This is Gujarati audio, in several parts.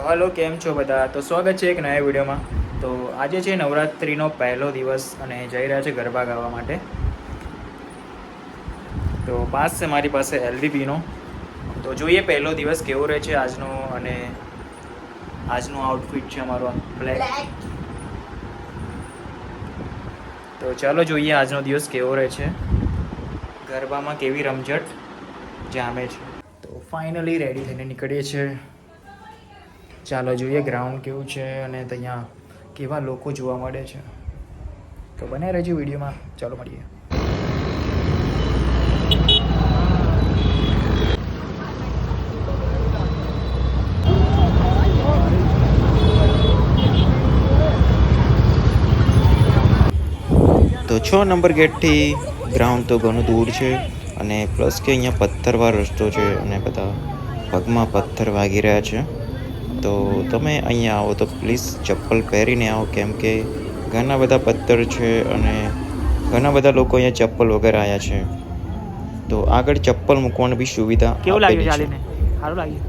હલો, કેમ છો બધા? તો સ્વાગત છે એક નવા વિડીયોમાં. તો આજે છે નવરાત્રિનો પહેલો દિવસ અને જઈ રહ્યા છે ગરબા ગાવા માટે. તો પાસ છે મારી પાસે એલવીપીનો. તો જોઈએ પહેલો દિવસ કેવો રહે છે આજનો. અને આજનું આઉટફિટ છે અમારો બ્લેક. તો ચાલો જોઈએ આજનો દિવસ કેવો રહે છે, ગરબામાં કેવી રમઝટ જામે છે. તો ફાઇનલી રેડી થઈને નીકળીએ છીએ. ચાલો જોઈએ ગ્રાઉન્ડ કેવું છે અને ત્યાં કેવા લોકો જોવા મળે છે. તો બને રહેજો વિડીયોમાં. ચાલો મળીએ. તો 6 નંબર ગેટથી ગ્રાઉન્ડ તો ઘણું દૂર છે અને પ્લસ કે અહીંયા પથ્થરવાળો રસ્તો છે અને બધા પગમાં પથ્થર વાગી રહ્યા છે. તો તમે અહીંયા આવો તો પ્લીઝ ચપ્પલ પહેરીને આવો, કેમ કે ઘણા બધા પથ્થર છે અને ઘણા બધા લોકો અહીંયા ચપ્પલ વગર આવ્યા છે. તો આગળ ચપ્પલ મૂકવાની બી સુવિધા કેવું લાગ્યું આપેલી છે. ચાલીને? સારું લાગ્યું?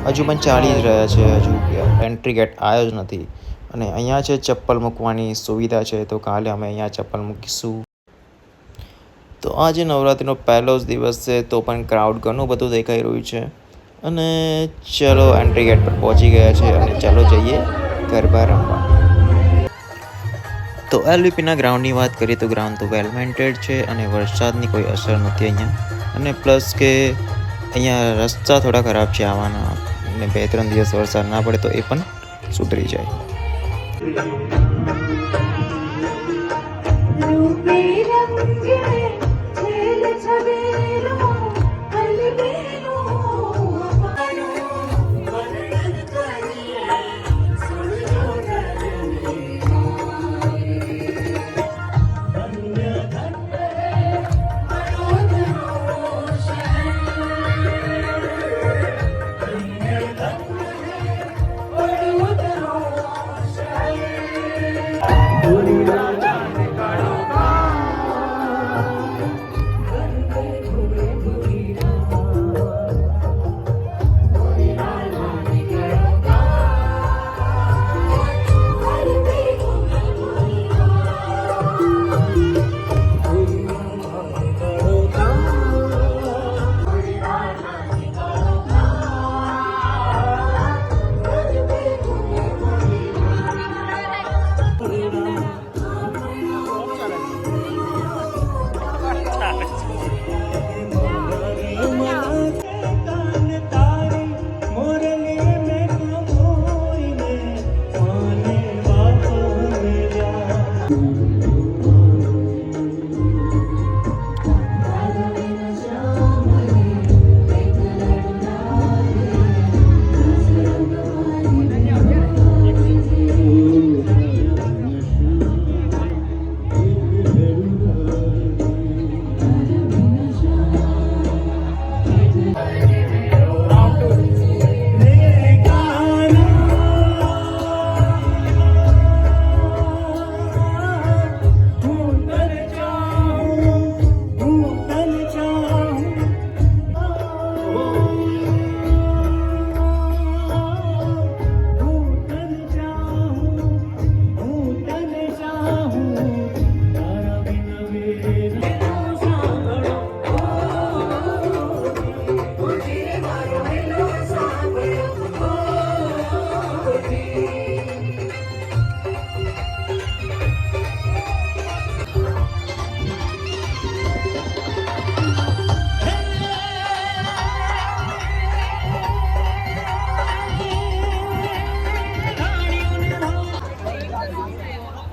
હજુ પણ ચાલી જ રહ્યા છે, હજુ એન્ટ્રી ગેટ આવ્યો જ નથી અને અહીંયા છે ચપ્પલ મૂકવાની સુવિધા છે. તો કાલે અમે અહીંયા ચપ્પલ મૂકીશું. તો આજે નવરાત્રિનો પહેલો જ દિવસ છે, તો પણ ક્રાઉડ ઘણું બધું દેખાઈ રહ્યું છે. અને ચલો એન્ટ્રી ગેટ પર પહોંચી ગયા છે અને ચાલો જઈએ ગરબા રમવા. તો એલવીપીના ગ્રાઉન્ડની વાત કરીએ તો ગ્રાઉન્ડ તો વેલ મેન્ટેડ છે અને વરસાદની કોઈ અસર નથી અહીંયા. અને પ્લસ કે અહીંયા રસ્તા થોડા ખરાબ છે આવવાના, અને 2-3 દિવસ વરસાદ ના પડે તો એ પણ સુધરી જાય.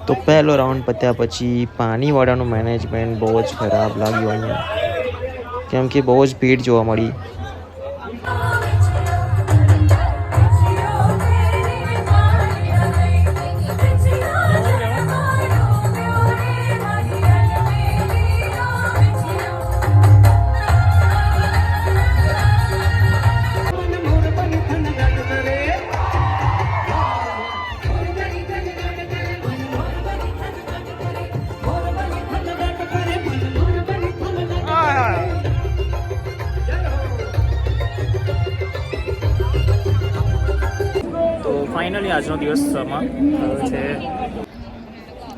તો પહેલો રાઉન્ડ પત્યા પછી પાણીવાળાનું મેનેજમેન્ટ બહુ જ ખરાબ લાગ્યું અહીંયા, કેમ કે બહુ જ ભીડ જોવા મળી. ફાઇનલી આજનો દિવસ સમાપ્ત થયો છે.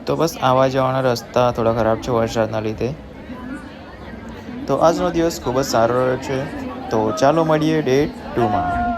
તો બસ આવા જવાના રસ્તા થોડા ખરાબ છે વરસાદના લીધે. તો આજનો દિવસ ખૂબ જ સારો રહ્યો છે. તો ચાલો મળીએ ડે 2માં.